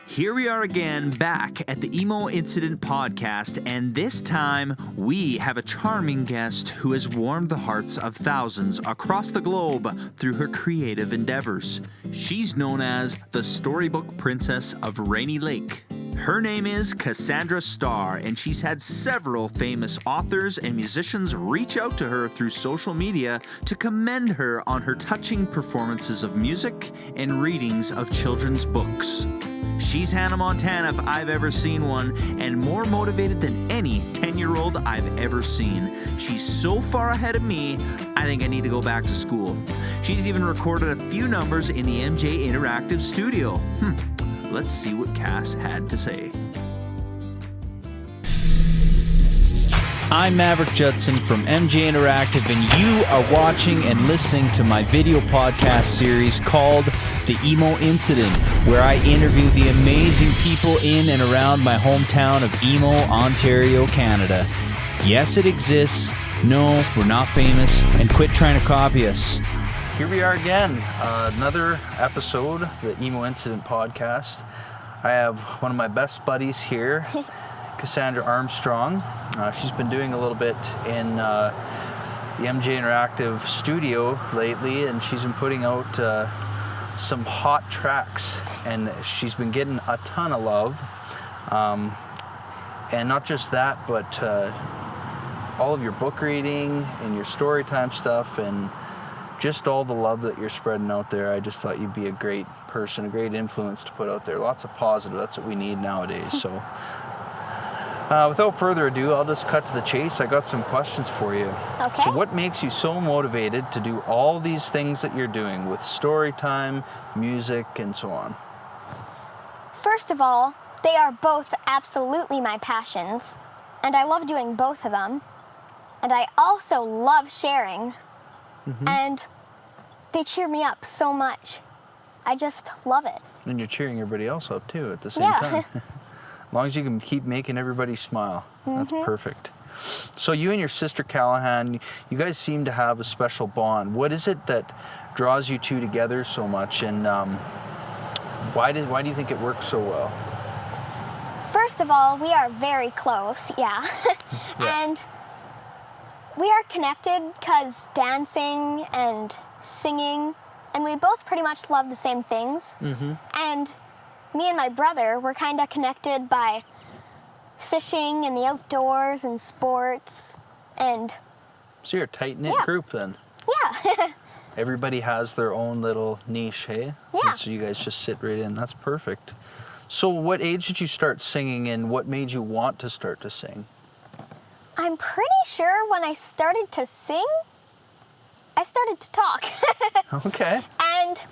Here we are again, back at the Emo Incident podcast, and this time we have a charming guest who has warmed the hearts of thousands across the globe through her creative endeavors. She's known as the storybook princess of Rainy Lake. Her name is Cassandra Star, and she's had several famous authors and musicians reach out to her through social media to commend her on her touching performances of music and readings of children's books. She's Hannah Montana if I've ever seen one, and more motivated than any 10-year-old I've ever seen. She's so far ahead of me, I think I need to go back to school. She's even recorded a few numbers in the MJ Interactive studio. Let's see what Cass had to say. I'm Maverick Judson from MJ Interactive, and you are watching and listening to my video podcast series called The Emo Incident, where I interview the amazing people in and around my hometown of Emo, Ontario, Canada. Yes, it exists. No, we're not famous, and quit trying to copy us. Here we are again, another episode of the Emo Incident podcast. I have one of my best buddies here, Cassandra Armstrong. She's been doing a little bit in the MJ Interactive studio lately, and she's been putting out some hot tracks, and she's been getting a ton of love. And not just that, but all of your book reading and your storytime stuff, and just all the love that you're spreading out there. I just thought you'd be a great person, a great influence to put out there. Lots of positive, that's what we need nowadays. So without further ado, I'll just cut to the chase. I got some questions for you. Okay. So what makes you so motivated to do all these things that you're doing with story time, music, and so on? First of all, they are both absolutely my passions, and I love doing both of them. And I also love sharing, and they cheer me up so much. I just love it. And you're cheering everybody else up too at the same time. As long as you can keep making everybody smile, that's perfect. So you and your sister Callahan, you guys seem to have a special bond. What is it that draws you two together so much, and why do you think it works so well? First of all, we are very close, yeah. And we are connected because dancing and singing, and we both pretty much love the same things. And me and my brother were kind of connected by fishing and the outdoors and sports, and So you're a tight-knit group then. yeah. Everybody has their own little niche, hey? Yeah. And so you guys just sit right in. That's perfect. So what age did you start singing, and what made you want to start to sing? I'm pretty sure when I started to sing, I started to talk. Okay. And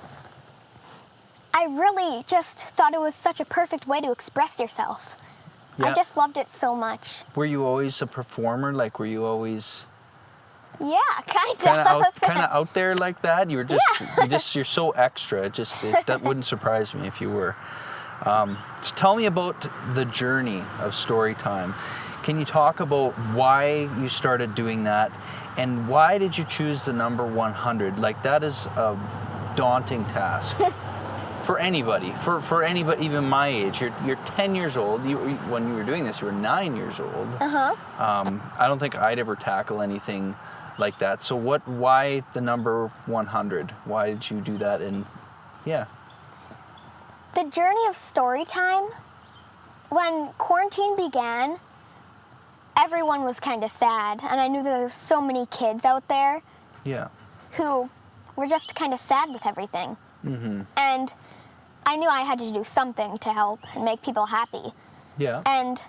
I really just thought it was such a perfect way to express yourself. Yeah. I just loved it so much. Were you always a performer? Like, were you always Yeah, kind kind of out there like that? You were just you're so extra. That wouldn't surprise me if you were. So tell me about the journey of story time. Can you talk about why you started doing that, and why did you choose the number 100? Like, that is a daunting task for anybody, for anybody even my age. You're 10 years old. When you were doing this, you were 9 years old. I don't think I'd ever tackle anything like that. So why the number 100? Why did you do that? And yeah. The journey of story time, when quarantine began, everyone was kind of sad, and I knew there were so many kids out there who were just kind of sad with everything. And I knew I had to do something to help and make people happy. Yeah. And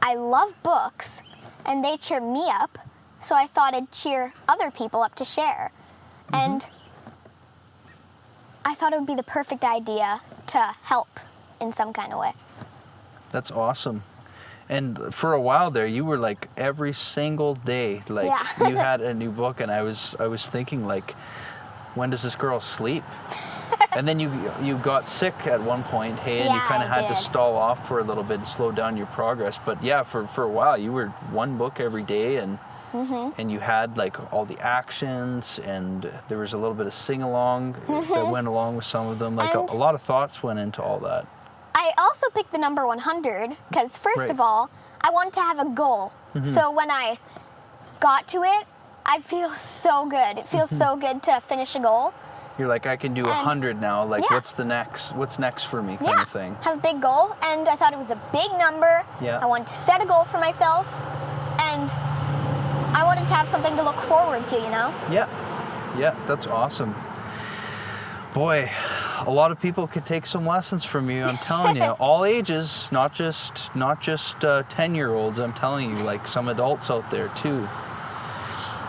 I love books, and they cheer me up, so I thought I'd cheer other people up to share. And I thought it would be the perfect idea to help in some kind of way. That's awesome. And for a while there, you were like every single day, like you had a new book, and I was thinking, like, when does this girl sleep? And then you got sick at one point, hey, and you kind of had to stall off for a little bit and slow down your progress. But yeah, for a while, you were one book every day, and you had like all the actions, and there was a little bit of sing-along that went along with some of them. Like a lot of thoughts went into all that. I I also picked the number 100 because first Right. of all, I wanted to have a goal. So when I got to it, I feel so good. It feels so good to finish a goal. You're like, I can do 100 now. Like, Yeah. what's next for me kind of thing. Have a big goal, and I thought it was a big number. Yeah. I wanted to set a goal for myself, and I wanted to have something to look forward to, you know? Yeah, that's awesome. Boy, a lot of people could take some lessons from you. I'm telling you, all ages, not just 10-year-olds. I'm telling you, like some adults out there too.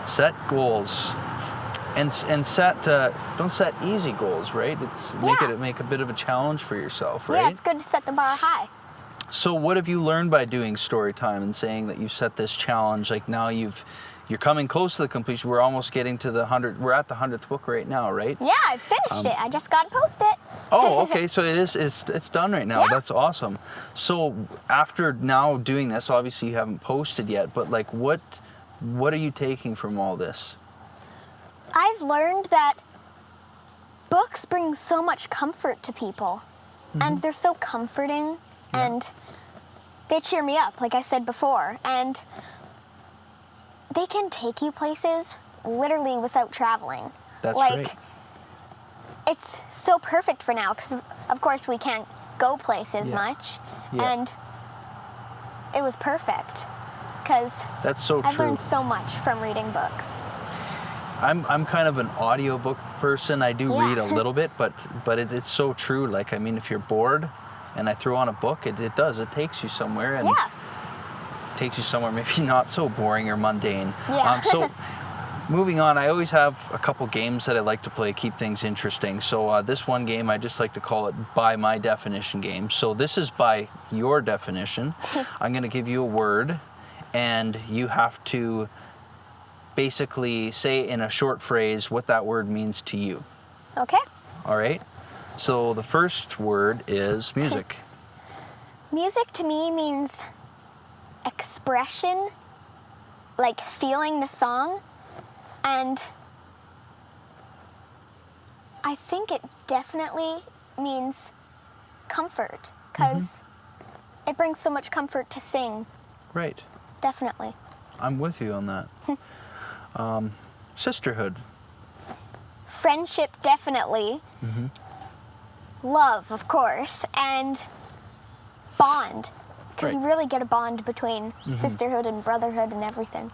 Set goals, and set don't set easy goals, right? It's make a bit of a challenge for yourself, right? Yeah, it's good to set the bar high. So what have you learned by doing story time and saying that you set this challenge? Like now you're coming close to the completion. We're almost getting to the 100. We're at the 100th book right now, right? Yeah, I finished it. I just got to post it. Oh, okay. So it's done right now. Yeah. That's awesome. So after now doing this, obviously you haven't posted yet, but like what are you taking from all this? I've learned that books bring so much comfort to people, and they're so comforting, and they cheer me up, like I said before, and they can take you places literally without traveling. That's like, great. It's so perfect for now, because of course we can't go places much, and it was perfect, because That's so I've true. learned so much from reading books. I'm kind of an audiobook person. I do Yeah. read a little bit, but it's so true. Like, I mean, if you're bored and I throw on a book, it takes you somewhere, and takes you somewhere maybe not so boring or mundane. Yeah. So moving on, I always have a couple games that I like to play, keep things interesting. So this one game, I just like to call it by my definition game. So this is by your definition. I'm going to give you a word, and you have to basically say in a short phrase what that word means to you. Okay. All right? So the first word is music. Music to me means expression, like feeling the song, and I think it definitely means comfort, because it brings so much comfort to sing. Right. Definitely. I'm with you on that. Sisterhood. Friendship, definitely. Love, of course, and bond, because Right. you really get a bond between sisterhood and brotherhood and everything.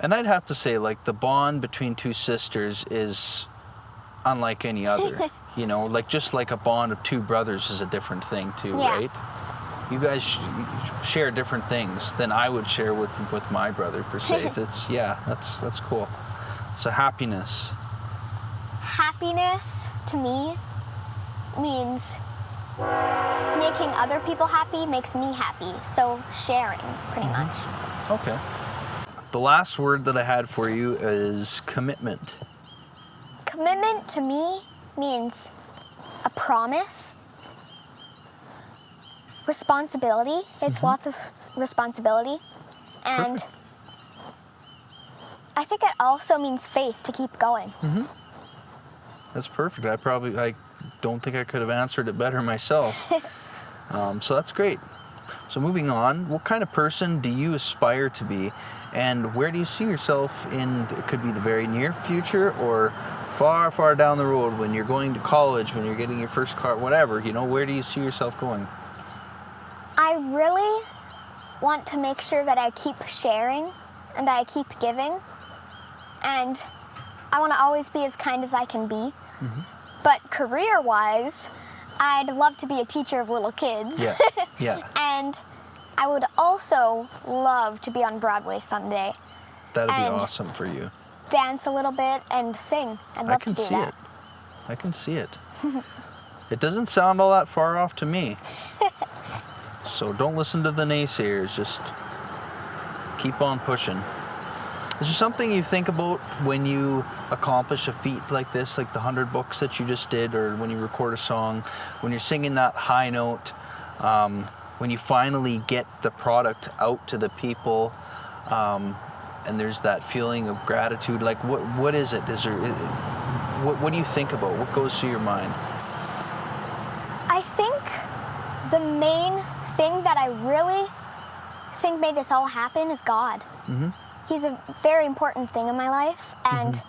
And I'd have to say, like, the bond between two sisters is unlike any other. You know, like, just like a bond of two brothers is a different thing too, Yeah. right? You guys share different things than I would share with my brother per se. That's cool. So happiness. Happiness to me means making other people happy makes me happy. So sharing, pretty much. Okay. The last word that I had for you is commitment. Commitment to me means a promise. Responsibility. It's lots of responsibility. And Perfect. I think it also means faith to keep going. That's perfect. I don't think I could have answered it better myself. So that's great. So moving on, what kind of person do you aspire to be, and where do you see yourself in, it could be the very near future or far, far down the road when you're going to college, when you're getting your first car, whatever, you know, where do you see yourself going? I really want to make sure that I keep sharing and I keep giving. And I want to always be as kind as I can be. But career-wise, I'd love to be a teacher of little kids. Yeah. And I would also love to be on Broadway someday. That'd be And awesome for you. Dance a little bit and sing. I'd love to do that. I can see it. It doesn't sound all that far off to me. So don't listen to the naysayers. Just keep on pushing. Is there something you think about when you accomplish a feat like this, like the 100 books that you just did, or when you record a song, when you're singing that high note, when you finally get the product out to the people, and there's that feeling of gratitude? Like, what is it? What do you think about? What goes through your mind? I think the main thing that I really think made this all happen is God. He's a very important thing in my life, and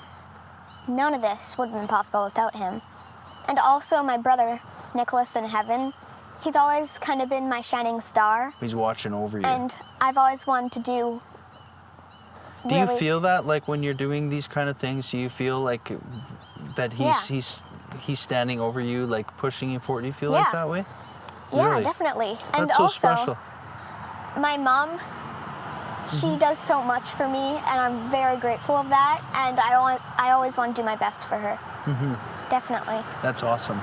none of this would have been possible without him. And also my brother Nicholas in heaven, he's always kind of been my shining star. He's watching over you. And I've always wanted to do you feel that, like, when you're doing these kind of things, do you feel like that he's standing over you, like pushing you forward? Do you feel like that way? Yeah, Really? definitely. And That's so also, special. my mom, she does so much for me, and I'm very grateful of that. And I always want to do my best for her. Definitely. That's awesome.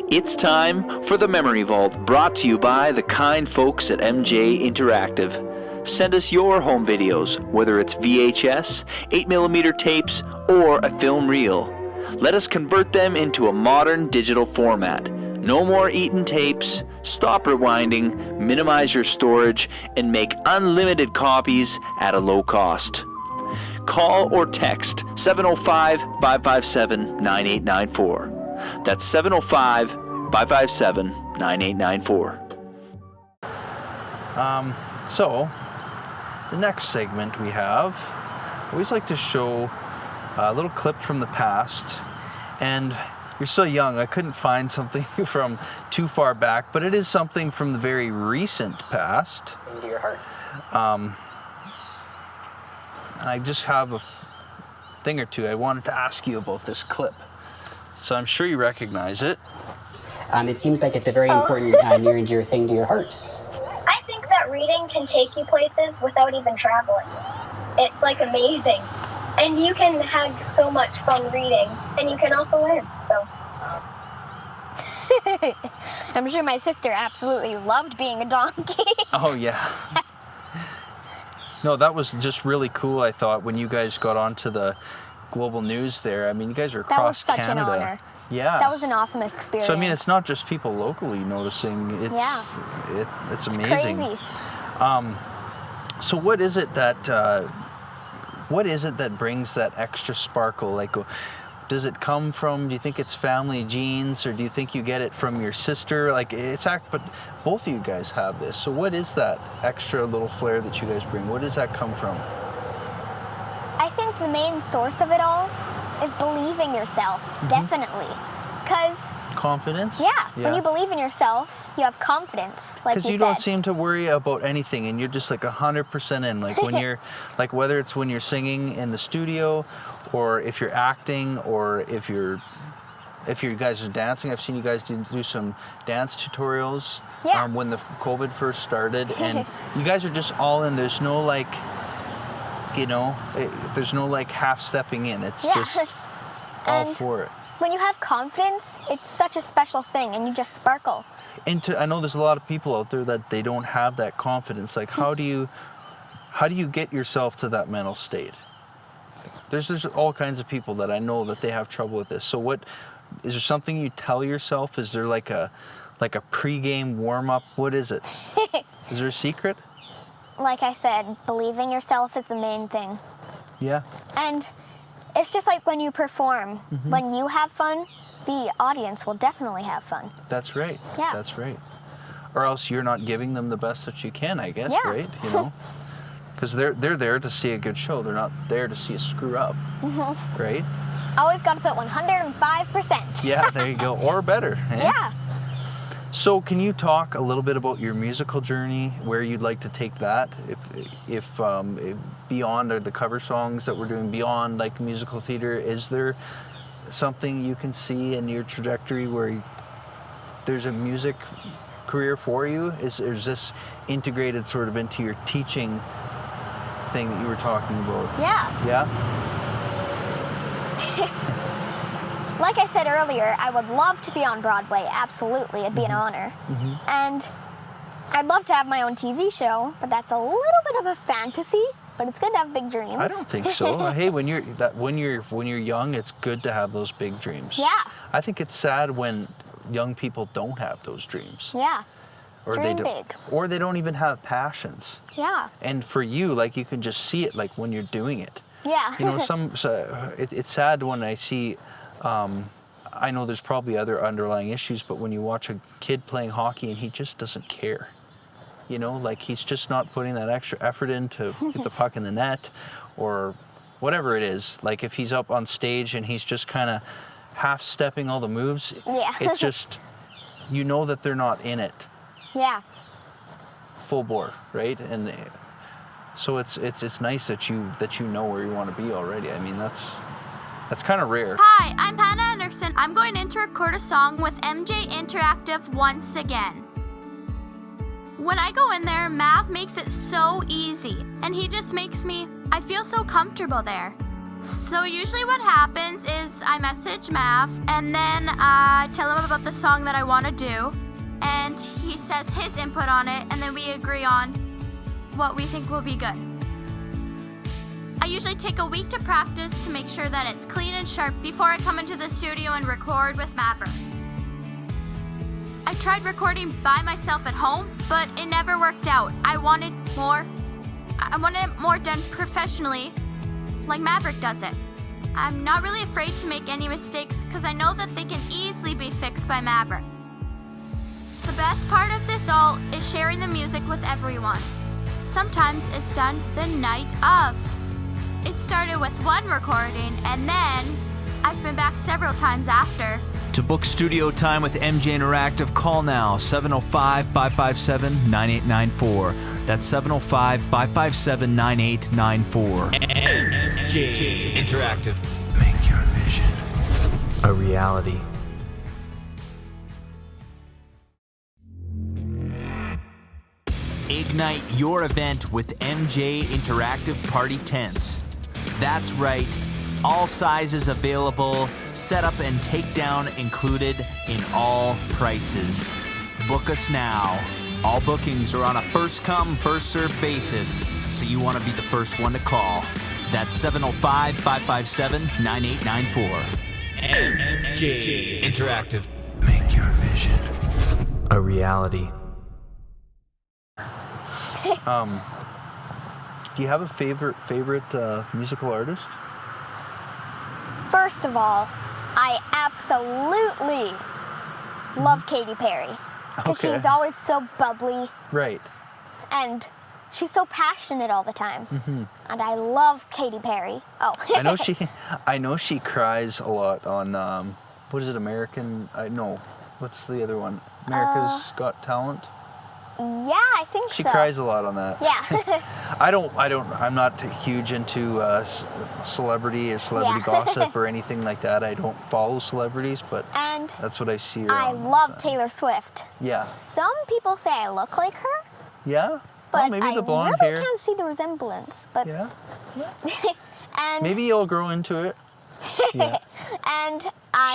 It's time for the Memory Vault, brought to you by the kind folks at MJ Interactive. Send us your home videos, whether it's VHS, 8mm tapes, or a film reel. Let us convert them into a modern digital format. No more eaten tapes. Stop rewinding, minimize your storage, and make unlimited copies at a low cost. Call or text 705-557-9894. That's 705-557-9894. So, the next segment we have, I always like to show a little clip from the past. And you're so young, I couldn't find something from too far back, but it is something from the very recent past. Into your heart. And I just have a thing or two I wanted to ask you about this clip. So I'm sure you recognize it. It seems like it's a very important, near and dear thing to your heart. I think that reading can take you places without even traveling. It's like amazing. And you can have so much fun reading, and you can also learn, so. I'm sure my sister absolutely loved being a donkey. Oh, yeah. No, that was just really cool, I thought, when you guys got onto the global news there. I mean, you guys are across That was such Canada. an honor. Yeah. That was an awesome experience. So, I mean, it's not just people locally noticing. It's amazing. Crazy. So what is it that brings that extra sparkle? Like, does it come from, do you think it's family genes, or do you think you get it from your sister? Like, but both of you guys have this. So what is that extra little flair that you guys bring? Where does that come from? I think the main source of it all is believing yourself, definitely. Because Confidence? yeah, when you believe in yourself, you have confidence, like you Because you don't seem to worry about anything, and you're just like 100% in. Like when you're, like whether it's when you're singing in the studio, or if you're acting, or if you guys are dancing. I've seen you guys do some dance tutorials. Yeah. When the COVID first started, and you guys are just all in. There's no like, there's no like half stepping in. It's just all for it. When you have confidence, it's such a special thing, and you just sparkle. I know there's a lot of people out there that they don't have that confidence. Like, how do you get yourself to that mental state? There's all kinds of people that I know that they have trouble with this. So what is there something you tell yourself? Is there like a pre-game warm-up? What is it? Is there a secret? Like I said, believing yourself is the main thing. Yeah. And it's just like when you perform. When you have fun, the audience will definitely have fun. That's right. Yeah. That's right. Or else you're not giving them the best that you can, I guess, Yeah. right? Because they're there to see a good show. They're not there to see a screw up, right? Always got to put 105%. Yeah, there you go. Or better. Eh? Yeah. So can you talk a little bit about your musical journey, where you'd like to take that, if beyond the cover songs that we're doing, beyond like musical theater? Is there something you can see in your trajectory where there's a music career for you? Is this integrated sort of into your teaching thing that you were talking about? Yeah. Yeah? Like I said earlier, I would love to be on Broadway. Absolutely, it'd be an honor. And I'd love to have my own TV show, but that's a little bit of a fantasy. But it's good to have big dreams. I don't think so. Hey, when you're young, it's good to have those big dreams. Yeah. I think it's sad when young people don't have those dreams. Yeah. Or Dream they big. Or they don't even have passions. Yeah. And for you, like, you can just see it, like, when you're doing it. Yeah. It's sad when I see I know there's probably other underlying issues, but when you watch a kid playing hockey and he just doesn't care, you know, like he's just not putting that extra effort in to get the puck in the net or whatever it is. Like if he's up on stage and he's just kind of half-stepping all the moves, it's just, you know that they're not in it. Yeah. Full bore, right? And so it's nice that you know where you want to be already. I mean, that's kind of rare. Hi, I'm Hannah Anderson. I'm going in to record a song with MJ Interactive once again. When I go in there, Mav makes it so easy, and he just makes I feel so comfortable there. So usually what happens is I message Mav, and then I tell him about the song that I want to do, and he says his input on it, and then we agree on what we think will be good. I usually take a week to practice to make sure that it's clean and sharp before I come into the studio and record with Maverick. I tried recording by myself at home, but it never worked out. I wanted it more done professionally, like Maverick does it. I'm not really afraid to make any mistakes because I know that they can easily be fixed by Maverick. The best part of this all is sharing the music with everyone. Sometimes it's done the night of. It started with one recording, and then I've been back several times after. To book studio time with MJ Interactive, call now 705-557-9894. That's 705-557-9894. MJ Interactive. Make your vision a reality. Ignite your event with MJ Interactive Party Tents. That's right. All sizes available, setup and takedown included in all prices. Book us now. All bookings are on a first-come, first-served basis, so you want to be the first one to call. That's 705-557-9894. MJ Interactive. Make your vision a reality. Do you have a favorite musical artist? First of all, I absolutely love Katy Perry. Because Okay. she's always so bubbly. Right. And she's so passionate all the time. Mm-hmm. And I love Katy Perry. Oh. I know she cries a lot on what is it, American? No, what's the other one? America's Got Talent. Yeah, I think She so. cries a lot on that. Yeah. I'm not huge into celebrity or celebrity gossip or anything like that. I don't follow celebrities, but And that's what I see I around. love Taylor Swift. Yeah. Some people say I look like her, Yeah? but maybe I the blonde really hair. can't see the resemblance. But Yeah. and Maybe you'll grow into it. Yeah. and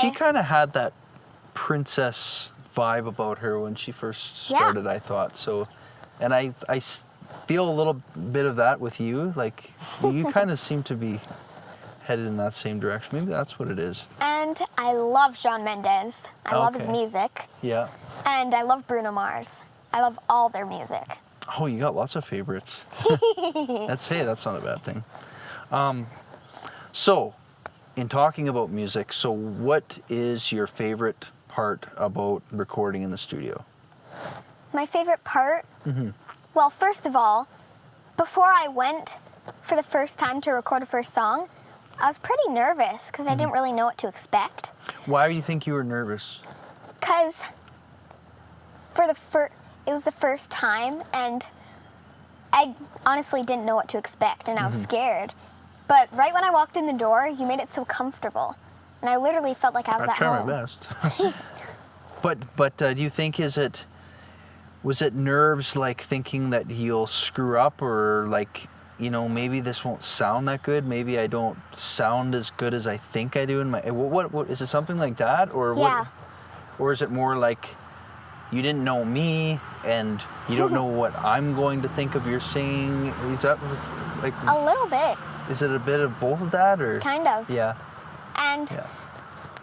She kind of had that princess vibe about her when she first started, I thought. So, and I feel a little bit of that with you. Like, you kind of seem to be headed in that same direction. Maybe that's what it is. And I love Shawn Mendes. I love his music. Yeah. And I love Bruno Mars. I love all their music. Oh, you got lots of favorites. That's not a bad thing. So, in talking about music, so what is your favorite part about recording in the studio? My favorite part? Mm-hmm. Well, first of all, before I went for the first time to record a first song, I was pretty nervous because I didn't really know what to expect. Why do you think you were nervous? Because it was the first time, and I honestly didn't know what to expect, and I was scared. But right when I walked in the door, you made it so comfortable. And I literally felt like I was at home. I try my best. But do you think was it nerves, like thinking that you'll screw up, or like, maybe this won't sound that good, maybe I don't sound as good as I think I do in my, what is it, something like that, or Yeah. what, or is it more like you didn't know me and you don't know what I'm going to think of your singing? Is that like A little bit, is it a bit of both of that, or kind of. Yeah. And Yeah.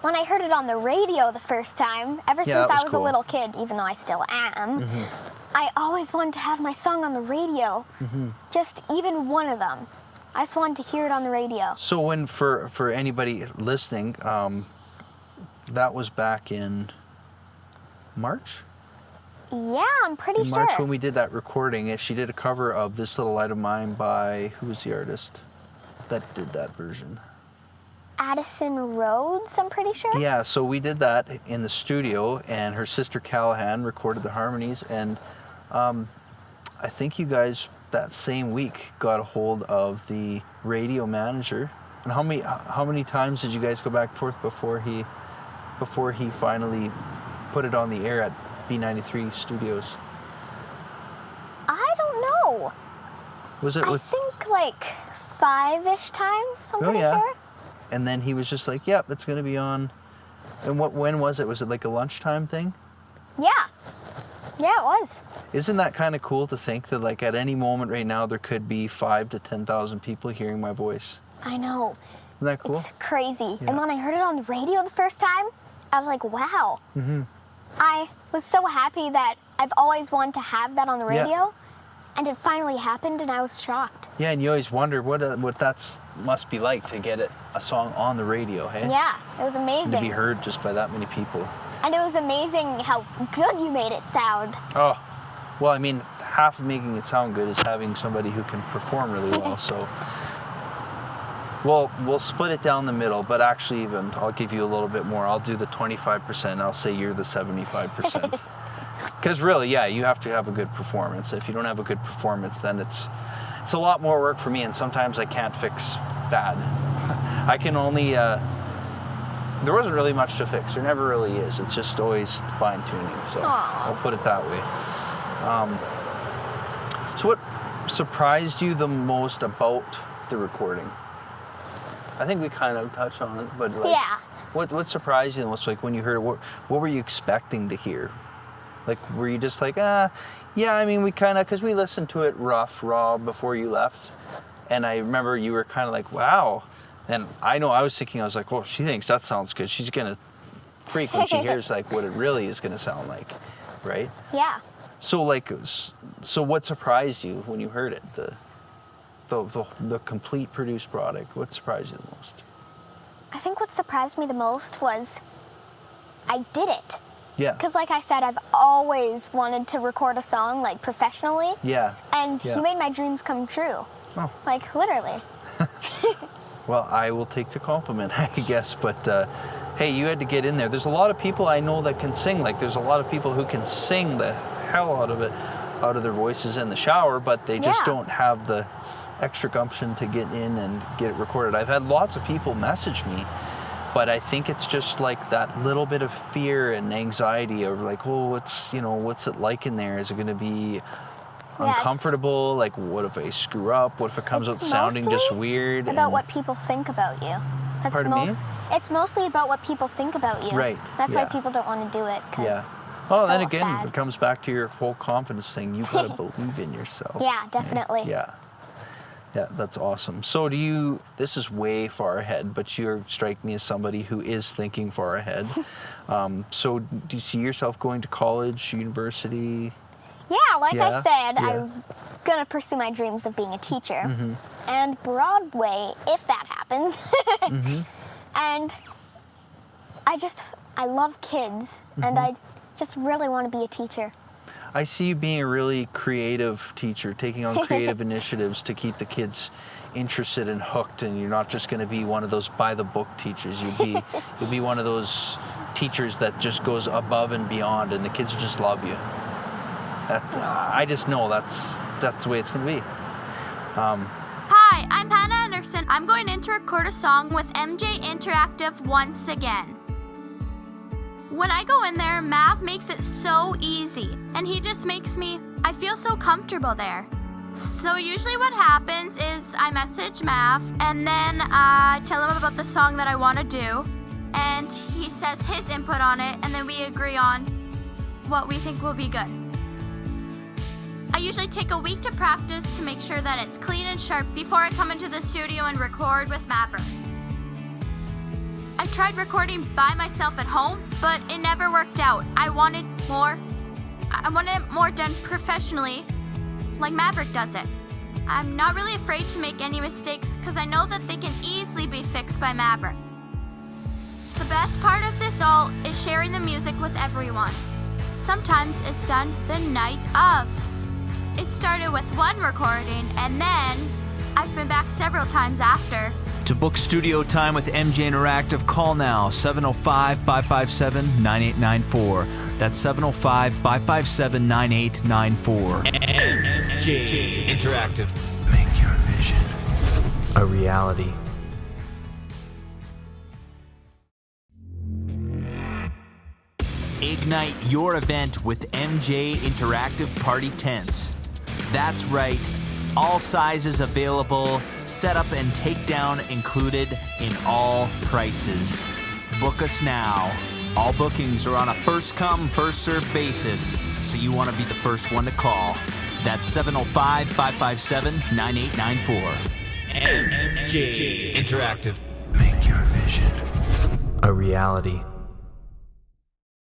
when I heard it on the radio the first time, ever Yeah, since that I was was a cool. little kid, even though I still am, I always wanted to have my song on the radio. Just even one of them. I just wanted to hear it on the radio. So for anybody listening, that was back in March? Yeah, I'm pretty In sure. March when we did that recording, she did a cover of This Little Light of Mine by, who was the artist that did that version? Addison Rhodes, I'm pretty sure. Yeah, so we did that in the studio, and her sister Callahan recorded the harmonies, and I think you guys that same week got a hold of the radio manager. And how many times did you guys go back and forth before he finally put it on the air at B93 Studios? I don't know. Was it I with? think like 5-ish times, I'm pretty sure. And then he was just like, "Yep, it's gonna be on." And when was it? Was it like a lunchtime thing? Yeah. Yeah, it was. Isn't that kind of cool to think that like at any moment right now there could be 5,000 to 10,000 people hearing my voice? I know. Isn't that cool? It's crazy. Yeah. And when I heard it on the radio the first time, I was like, wow. Mm-hmm. I was so happy that I've always wanted to have that on the radio. Yeah. And it finally happened, and I was shocked. Yeah, and you always wonder what that must be like to get a song on the radio, hey? Yeah, it was And to amazing. be heard just by that many people. And it was amazing how good you made it sound. Oh, well, I mean, half of making it sound good is having somebody who can perform really well, so. Well, we'll split it down the middle, but actually even, I'll give you a little bit more. I'll do the 25%, I'll say you're the 75%. Because really, yeah, you have to have a good performance. If you don't have a good performance, then it's a lot more work for me, and sometimes I can't fix bad. I can only, there wasn't really much to fix. There never really is. It's just always fine-tuning, so Aww. I'll put it that way. So what surprised you the most about the recording? I think we kind of touched on it, but like, Yeah. what surprised you the most? Like when you heard it, what were you expecting to hear? Like, were you just like, yeah, I mean, we kind of, because we listened to it raw before you left, and I remember you were kind of like, wow. And I know I was thinking, I was like, oh, she thinks that sounds good. She's going to freak when she hears like what it really is going to sound like, right? Yeah. So like, so what surprised you when you heard it? The complete produced product. What surprised you the most? I think what surprised me the most was I did it. Yeah. Because like I said, I've always wanted to record a song like professionally. Yeah. And Yeah. you made my dreams come true. Oh. Like literally. Well, I will take the compliment, I guess. But hey, you had to get in there. There's a lot of people I know that can sing. Like there's a lot of people who can sing the hell out of it, out of their voices in the shower, but they just Yeah. don't have the extra gumption to get in and get it recorded. I've had lots of people message me, but I think it's just like that little bit of fear and anxiety of like, oh, what's it like in there? Is it going to be uncomfortable? Like, what if I screw up? What if it comes out It's sounding just mostly weird? About what people think about you. That's Pardon me? It's mostly about what people think about you. Right, That's why yeah. people don't want to do it. 'Cause Yeah. Well, it's then so again, sad. it comes back to your whole confidence thing. You got to believe in yourself. Yeah, definitely. Yeah. Yeah, that's awesome. So this is way far ahead, but you strike me as somebody who is thinking far ahead. So do you see yourself going to college, university? Yeah, like Yeah, I said, yeah. I'm going to pursue my dreams of being a teacher. Mm-hmm. And Broadway, if that happens. Mm-hmm. And I love kids, Mm-hmm. and I just really want to be a teacher. I see you being a really creative teacher, taking on creative initiatives to keep the kids interested and hooked, and you're not just going to be one of those by-the-book teachers. You'll be one of those teachers that just goes above and beyond, and the kids just love you. I just know that's the way it's going to be. Hi, I'm Hannah Anderson. I'm going in to record a song with MJ Interactive once again. When I go in there, Mav makes it so easy, and he just makes I feel so comfortable there. So usually what happens is I message Mav, and then I tell him about the song that I want to do, and he says his input on it, and then we agree on what we think will be good. I usually take a week to practice to make sure that it's clean and sharp before I come into the studio and record with Maverick. I tried recording by myself at home, but it never worked out. I wanted it more done professionally, like Maverick does it. I'm not really afraid to make any mistakes because I know that they can easily be fixed by Maverick. The best part of this all is sharing the music with everyone. Sometimes it's done the night of. It started with one recording, and then I've been back several times after. To book studio time with MJ Interactive, call now 705-557-9894. That's 705-557-9894. MJ Interactive. Make your vision a reality. Ignite your event with MJ Interactive Party Tents. That's right. All sizes available, setup and takedown included in all prices. Book us now. All bookings are on a first-come, first-served basis, so you want to be the first one to call. That's 705-557-9894. MJ Interactive. Make your vision a reality.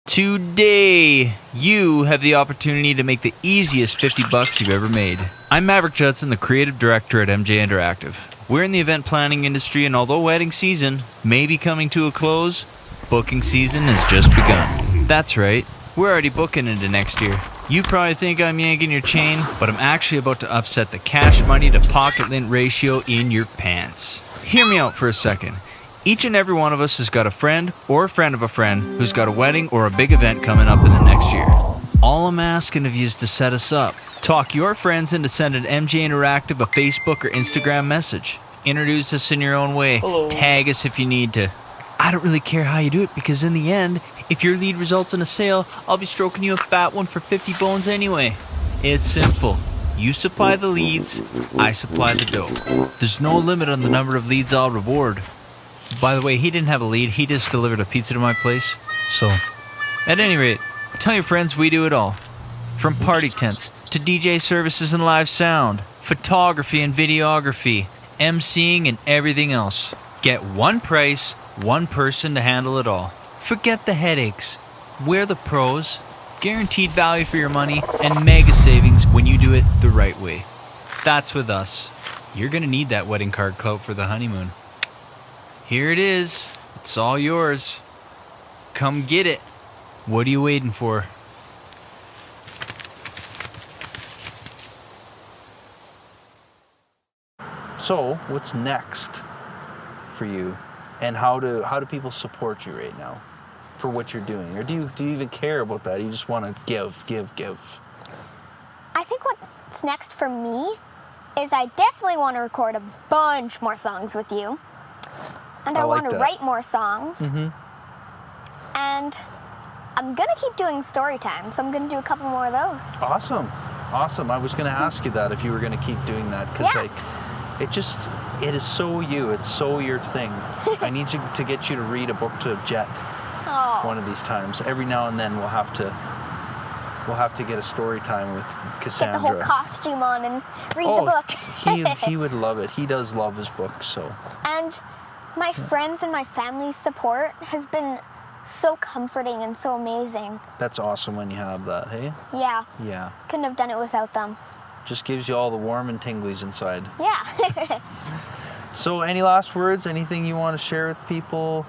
Today, you have the opportunity to make the easiest $50 you've ever made. I'm Maverick Judson, the creative director at MJ Interactive. We're in the event planning industry, and although wedding season may be coming to a close, booking season has just begun. That's right, we're already booking into next year. You probably think I'm yanking your chain, but I'm actually about to upset the cash money to pocket lint ratio in your pants. Hear me out for a second. Each and every one of us has got a friend or a friend of a friend who's got a wedding or a big event coming up in the next year. All I'm asking of you is to set us up. Talk your friends into sending MJ Interactive a Facebook or Instagram message. Introduce us in your own way. Hello. Tag us if you need to. I don't really care how you do it, because in the end, if your lead results in a sale, I'll be stroking you a fat one for 50 bones anyway. It's simple. You supply the leads, I supply the dough. There's no limit on the number of leads I'll reward. By the way, he didn't have a lead, he just delivered a pizza to my place. So, at any rate, tell your friends we do it all. From party tents, to DJ services and live sound, photography and videography, MCing and everything else. Get one price, one person to handle it all. Forget the headaches. We're the pros. Guaranteed value for your money and mega savings when you do it the right way. That's with us. You're gonna need that wedding card clout for the honeymoon. Here it is. It's all yours. Come get it. What are you waiting for? So, what's next for you? And how do people support you right now for what you're doing? Or do you even care about that? You just want to give? I think what's next for me is I definitely want to record a bunch more songs with you. And I want to write more songs. Mm-hmm. And I'm going to keep doing story time, so I'm going to do a couple more of those. Awesome. I was going to ask you that, if you were going to keep doing that, because it is so you. It's so your thing. I need to get you to read a book to Jet one of these times. Every now and then we'll have to get a story time with Cassandra. Get the whole costume on and read the book. he would love it. He does love his books, so. And my friends and my family's support has been so comforting and so amazing. That's awesome when you have that, hey? Yeah. Yeah. Couldn't have done it without them. Just gives you all the warm and tinglies inside. Yeah. So, any last words? Anything you want to share with people?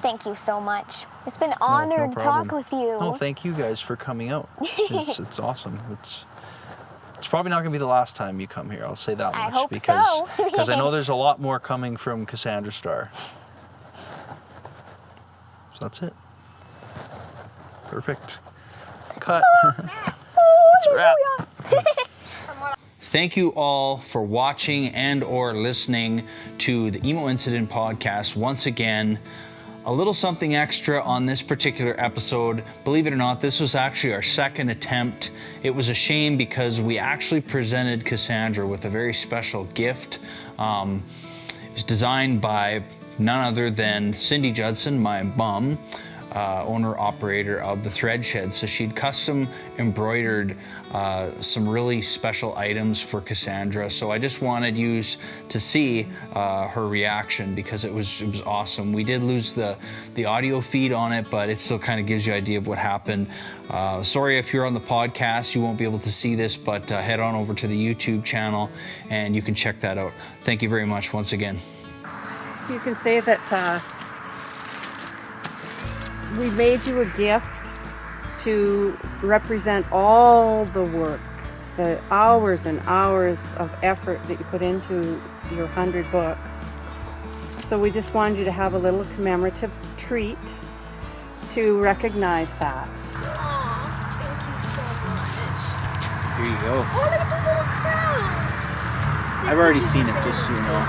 Thank you so much. It's been an honor to talk with you. No, thank you guys for coming out. It's awesome. It's probably not going to be the last time you come here. I'll say that much. I hope so. Because I know there's a lot more coming from Cassandra Star. So that's it. Perfect. Cut. That's a wrap. Thank you all for watching and or listening to the Emo Incident podcast once again. A little something extra on this particular episode. Believe it or not, this was actually our second attempt. It was a shame because we actually presented Cassandra with a very special gift. It was designed by none other than Cindy Judson, my mom, owner-operator of the Thread Shed. So she'd custom embroidered some really special items for Cassandra. So I just wanted you to see her reaction, because it was awesome. We did lose the audio feed on it, but it still kind of gives you an idea of what happened. Sorry if you're on the podcast, you won't be able to see this, but head on over to the YouTube channel and you can check that out. Thank you very much once again. You can say that we made you a gift to represent all the work, the hours and hours of effort that you put into your 100 books. So we just wanted you to have a little commemorative treat to recognize that. Aw, thank you so much. Here you go. Oh, look at the little crown. I've already seen it, just so you know.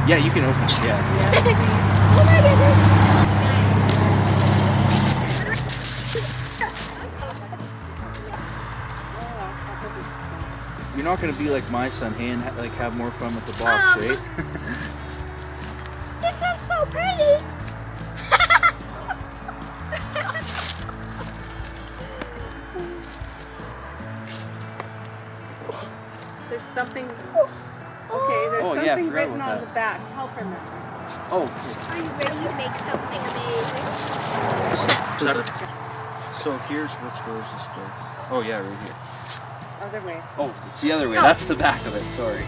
Yeah, you can open it, yeah. Oh my goodness. That's nice. You're not going to be like my son, hey, and have more fun with the box, right? This is so pretty. There's something, okay, there's Oh, yeah, I something forgot written about on that. the back. Help her now. Oh, Are you ready to make something amazing? so here's which way is this door? Oh, yeah, right here. Other way. Oh, it's the other way. Oh. That's the back of it, sorry.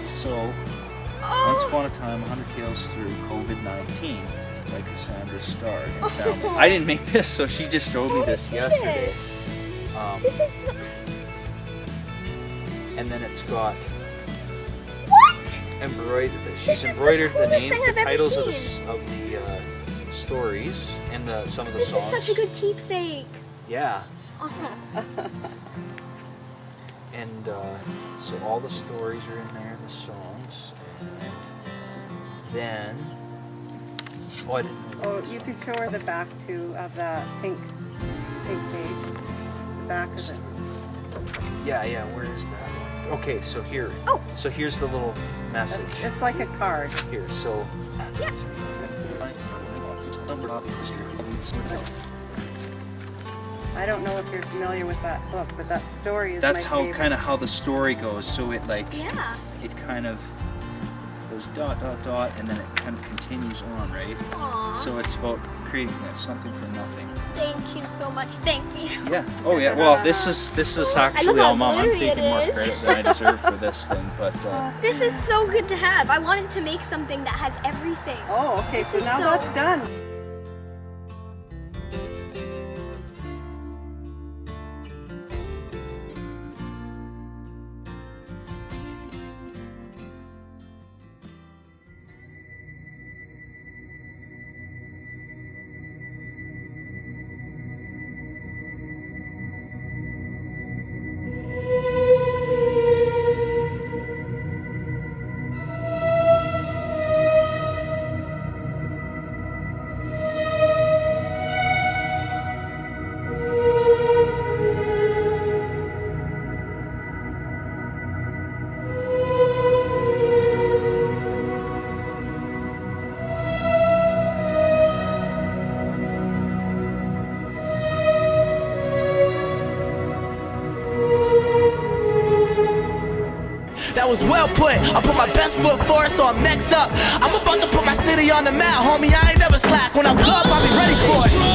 So, once upon a time, 100 Tales Through COVID-19 by Cassandra Star. I didn't make this, so she just showed me this yesterday. This is... And then it's got What? embroidered. This She's is the embroidered the coolest name, thing the I've ever titles seen. of the stories and some of the This songs. is such a good keepsake. Yeah. Uh-huh. And so all the stories are in there, the songs, and then oh, I didn't know. Oh, you can show her the back too of that pink page. The back of it. Yeah, where is that? Okay, so here. Oh. So here's the little message. It's like a card. Here, so. Yeah. I don't know if you're familiar with that book, but that story is That's my how favorite. kind of how the story goes. So it Yeah. it kind of goes ... and then it kind of continues on, right? Aw. So it's about creating something from nothing. Thank you so much. Thank you. Yeah. Oh yeah. Well, this is actually how all Mom. I'm glittery it taking more is. credit than I deserve for this thing, but This is so good to have. I wanted to make something that has everything. Oh, okay, so is now so- that's done. That was well put. I put my best foot forward, so I'm next up. I'm about to put my city on the map, homie. I ain't never slack. When I blow up, I'll be ready for it.